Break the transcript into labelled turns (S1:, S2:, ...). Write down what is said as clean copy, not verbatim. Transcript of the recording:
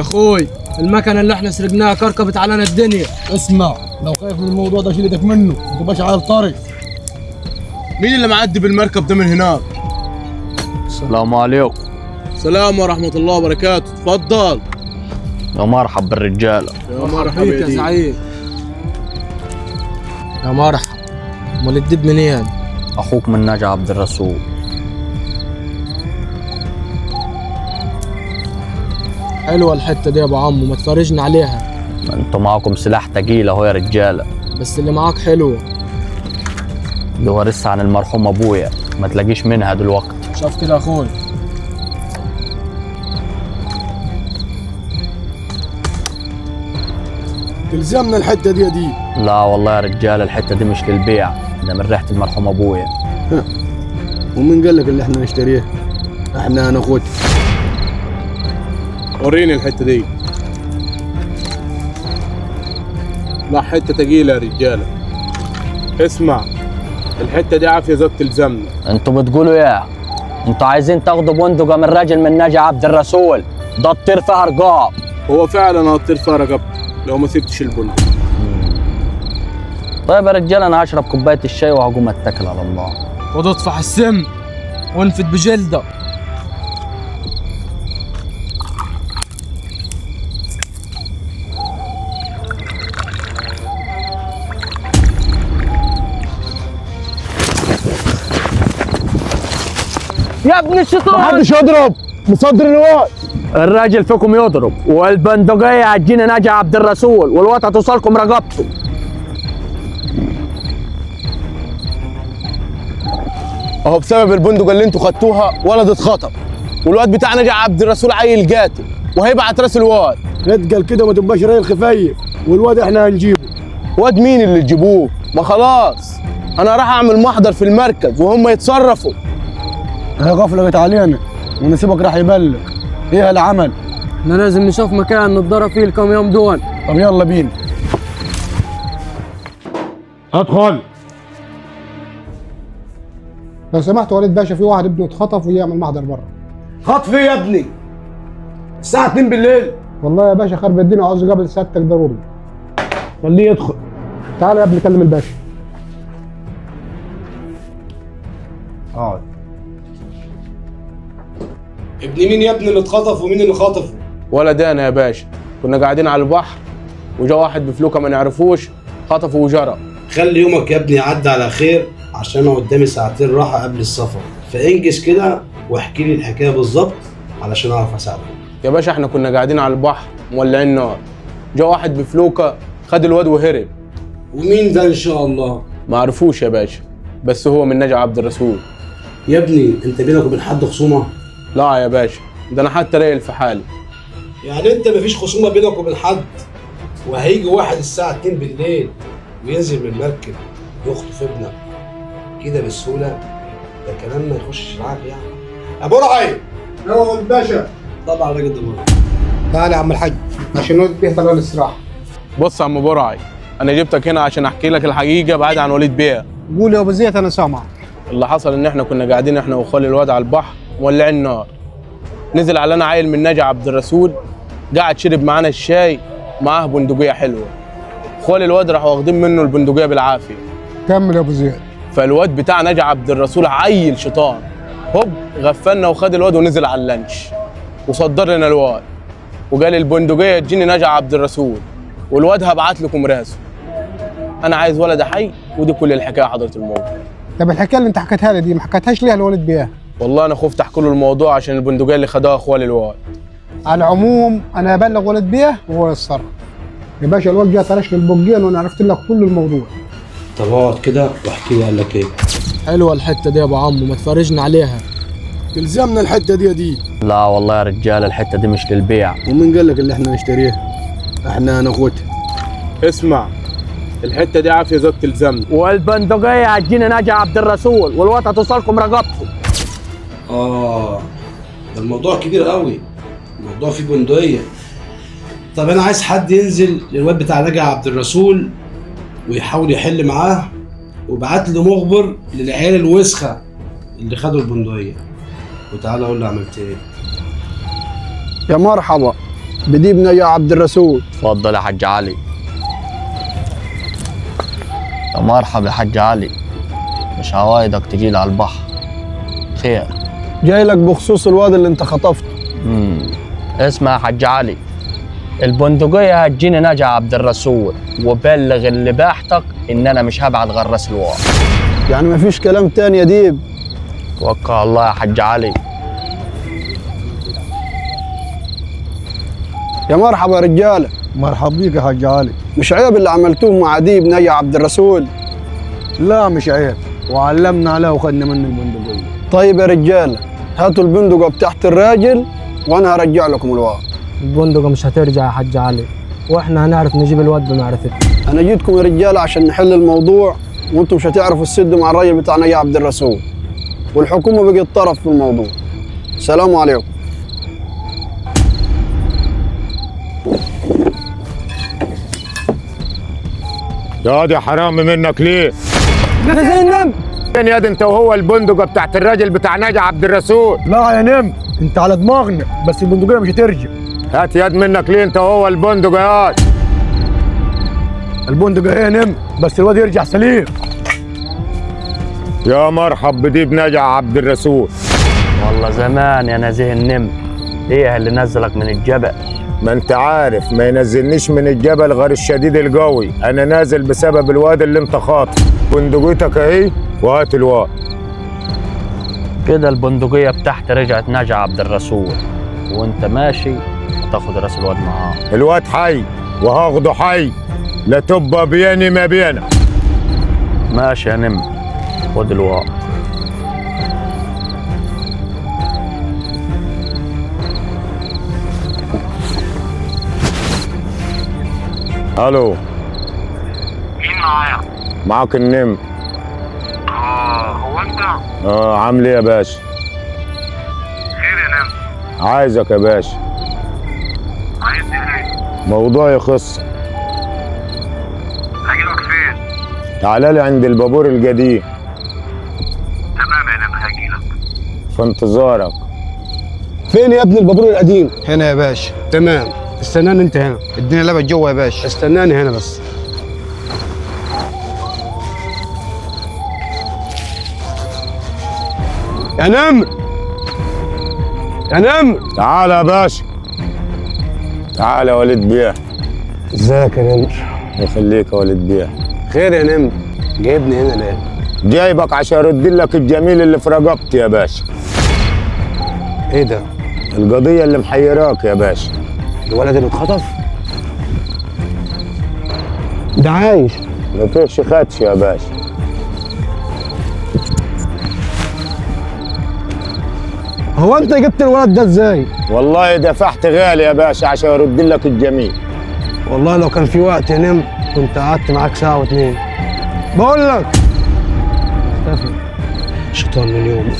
S1: اخوي المكنه اللي احنا سرقناها كركبت علينا الدنيا.
S2: اسمع، لو خايف من الموضوع ده شيل ايدك منه، ما تبقاش على الطريق.
S3: مين اللي معدي بالمركب ده من هناك؟
S4: السلام عليكم.
S3: السلام ورحمة الله وبركاته، تفضل.
S4: يا مرحب بالرجالة.
S3: يا مرحبا
S1: يا زعيم. يا مرحب. امال الدب منين؟
S4: أخوك من ناجي عبد الرسول.
S1: حلوه الحته دي يا ابو عمو، ما تفرجنا عليها.
S4: انتوا معاكم سلاح تقيل اهو يا رجالة.
S1: بس اللي معاك حلوه.
S4: دي ورثها عن المرحوم أبويا، ما تلاقيش منها دلوقتي.
S1: شوف كده يا اخوي.
S2: تلزمنا الحته دي.
S4: لا والله يا رجالة، الحتة دي مش للبيع، ده من ريحة المرحوم أبويا.
S2: ومين قال لك اللي احنا نشتريها؟ احنا هناخدها.
S3: وريني الحتة دي. لا حتة تقيلة يا رجالة. اسمع، الحتة دي عافية زاد تلزمنا.
S4: انتوا بتقولوا ايه؟ انتوا عايزين تاخدوا بندقة من راجل من ناجي عبد الرسول، ده الطير فيها رقاب.
S3: هو فعلا هطير فيها رقبته لو ما سبتش البن.
S4: طيب يا رجالة، أنا هشرب كوباية الشاي وهقوم أتكل على الله.
S1: وتطفح السم وانفد بجلده. يا ابن الشيطان،
S2: محدش يضرب، مصدر الوقت.
S4: الراجل فيكم يضرب والبندقية هتجينا ناجي عبد الرسول والوقت هتوصلكم رقبته.
S3: اهو بسبب البندقة اللي انتوا خدتوها ولد اتخطف، والواد بتاعنا جه عبد الرسول عيل قاتل وهيبعت راس الواد.
S2: اتقل كده وما تبقاش راجل خفيف، والواد احنا هنجيبه.
S3: واد مين اللي تجيبوه؟ ما خلاص انا راح اعمل محضر في المركز وهم يتصرفوا.
S2: هي غفله جت علينا ونسيبك راح يبلغ. ايه العمل؟
S1: احنا لازم نشوف مكان نتضرب فيه الكام يوم دول.
S2: طب يلا بينا. ادخل.
S5: لو سمحت وليد باشا، في واحد ابنه اتخطف ويعمل محضر بره.
S2: خطف ايه يا ابني؟ الساعة 2 بالليل.
S5: والله يا باشا خرب الدنيا وعاوز قبل سيادتك ضروري.
S2: خليه يدخل.
S5: تعال يا ابني كلم الباشا.
S2: اقعد. ابن مين يا ابني اللي اتخطف ومين اللي خطفه؟
S3: ولد انا يا باشا، كنا قاعدين على البحر وجا واحد بفلوكه ما نعرفوش خطفه وجرى.
S6: خلي يومك يا ابني يعدي على خير، عشان انا قدامي ساعتين راحه قبل السفر، فانجز كده واحكي لي الحكايه بالظبط علشان اعرف اساعدك.
S3: يا باشا احنا كنا قاعدين على البحر مولعين نار، جا واحد بفلوكه خد الواد وهرب.
S6: ومين ده ان شاء الله؟
S3: ما عرفوش يا باشا، بس هو من ناجي عبد الرسول.
S6: يا ابني انت بينك وبين حد خصومه؟
S3: لا يا باشا، ده انا حتى رايق في حالي.
S6: يعني انت مفيش خصومه بينك وبين حد، وهيجي واحد الساعه 2 بالليل وينزل من المركب يخطف ابنك كده بالسهوله؟ ده كلام ما يخشش العقل يعني. يا برعي.
S5: يلا وليد باشا.
S6: طبعا الراجل ده برعي.
S5: تعال يا عم الحاج عشان نقعد بيهدى على الاستراحه.
S3: بص يا عم برعي، انا جبتك هنا عشان احكي لك الحقيقه بعيد عن وليد بيه.
S5: قول يا ابو زيد انا سامع.
S3: اللي حصل ان احنا كنا قاعدين احنا وخالي الواد على البحر مولعين نار، نزل علينا عيل من ناجي عبد الرسول قاعد شرب معانا الشاي معاه بندقيه حلوه. خالي الواد راح واخدين منه البندقيه بالعافيه.
S5: كمل يا ابو زيد.
S3: فالواد بتاع ناجي عبد الرسول عيل شيطان، هوب غفلنا وخد الواد ونزل على اللانش وصدر لنا الواد وقال البندقيه تجيني ناجي عبد الرسول والواد هبعت لكم راسه. انا عايز ولد حي، ودي كل الحكايه حضره الموضوع.
S5: طب الحكايه اللي انت حكيتها لي دي ما حكيتهاش ليه لوليد بيه؟
S3: والله انا خفت احكي له الموضوع عشان البندقيه اللي خدوها اخوالي الواد.
S5: على العموم انا هبلغ وليد بيه وهو يتصرف. يا باشا الواد جه طرش البوجين وانا عرفت لك كل الموضوع.
S6: طب اقعد كده واحكي لي قال لك ايه.
S1: حلوه الحته دي يا ابو عمو، ما تفرجنا عليها.
S2: تلزمنا الحته دي.
S4: لا والله يا رجالة، الحتة دي مش للبيع.
S2: ومين قال لك اللي احنا نشتريها؟ احنا هناخدها.
S3: اسمع، الحته دي عافيه زاد تلزمنا.
S4: والبندقية هتجينا ناجي عبد الرسول والوقت هتوصلكم رقبته.
S6: ده الموضوع كبير قوي، الموضوع فيه بندقية. طب انا عايز حد ينزل للواد بتاع ناجي عبد الرسول ويحاول يحل معاه، وبعت له مخبر للعيال الوسخه اللي خدوا البندقيه، وتعالى اقول له عملت ايه.
S5: يا مرحبا.
S2: بديب نجا عبد الرسول.
S4: اتفضل يا حاج علي. يا مرحبا يا حاج علي، مش عوايدك تجيلي على البحر. خير.
S2: جاي لك بخصوص الواد اللي انت خطفته.
S4: اسمع يا حاج علي، البندقية هتجيني نجا عبد الرسول، وبلغ اللي باحتك ان انا مش هبعت غراس الواد.
S2: يعني مفيش كلام تاني يا ديب؟
S4: توكل على الله يا حاج علي.
S2: يا مرحبا يا رجاله.
S7: مرحب بيك يا حاج علي.
S2: مش عيب اللي عملتوه مع ديب نجا عبد الرسول؟
S7: لا مش عيب، وعلمنا عليه وخدنا منه البندقية.
S2: طيب يا رجاله، هاتوا البندقه بتاعت الراجل وانا هرجع لكم الواد.
S1: البندقة مش هترجع يا حاج علي، واحنا هنعرف نجيب الواد بمعرفتنا.
S2: انا جيتكم يا رجاله عشان نحل الموضوع، وانتم مش هتعرفوا تسدوا مع الراجل بتاع نجا عبد الرسول، والحكومه بقت طرف في الموضوع. السلام عليكم.
S8: يا واد يا حرامي منك ليه؟
S2: زينب
S8: فين ياد انت وهو البندقه بتاعت الراجل بتاع ناجي عبد الرسول؟
S7: لا يا نم، انت على دماغنا، بس البندقية مش هترجع.
S8: هات ياد منك ليه انت وهو البندقه ياد؟
S7: البندقية هي نم، بس الواد يرجع سليم.
S8: يا مرحب بديب ناجي عبد الرسول.
S4: والله زمان يا نزيه النمر، ايه اللي نزلك من الجبل؟
S8: ما انت عارف ما ينزلنيش من الجبل غير الشديد القوي، انا نازل بسبب الواد اللي انت خاطف. بندقيتك اهي وهات الواد.
S4: كده البندقية بتاعتي رجعت نجا عبد الرسول، وانت ماشي هتاخد راس الواد معاه.
S8: الواد حي وهاخده حي، لا تبقى بيني ما بينك.
S4: ماشي يا نمر، خد الواد.
S8: الو،
S9: مين معايا؟
S8: معاك النمر.
S9: هو انت؟
S8: عامل ايه يا باشا؟
S9: خير يا نمر.
S8: عايزك يا باشا،
S9: عايزني ايه؟
S8: موضوع يخصك.
S9: هجيلك فين؟
S8: تعالى لي عند البابور القديم.
S9: تمام يا نمر، هجيلك.
S8: في انتظارك.
S2: فين يا ابن البابور القديم؟
S5: هنا يا باشا. تمام، استناني انت هنا. الدنيا لعبت جوه يا باشا. استناني هنا بس.
S2: يا نمر، يا نمر.
S8: تعالى يا باشا، تعالى يا وليد بيه.
S2: ازيك يا نمر؟
S8: يخليك يا وليد بيه.
S2: خير يا نمر، جايبني هنا ليه؟
S8: جايبك عشان ارد لك الجميل اللي في رقبتي يا باشا.
S2: ايه ده؟
S8: القضية اللي محيراك يا باشا.
S2: الولد اللي اتخطف؟ ده عايش؟
S8: مفيش خدش يا باشا.
S2: هو انت جبت الولد ده ازاي؟
S8: والله دفعت غالي يا باشا عشان ارد لك الجميل.
S2: والله لو كان في وقت يا نمر كنت قعدت معاك ساعة واتنين. بقول لك اختفي شيطان من يوم.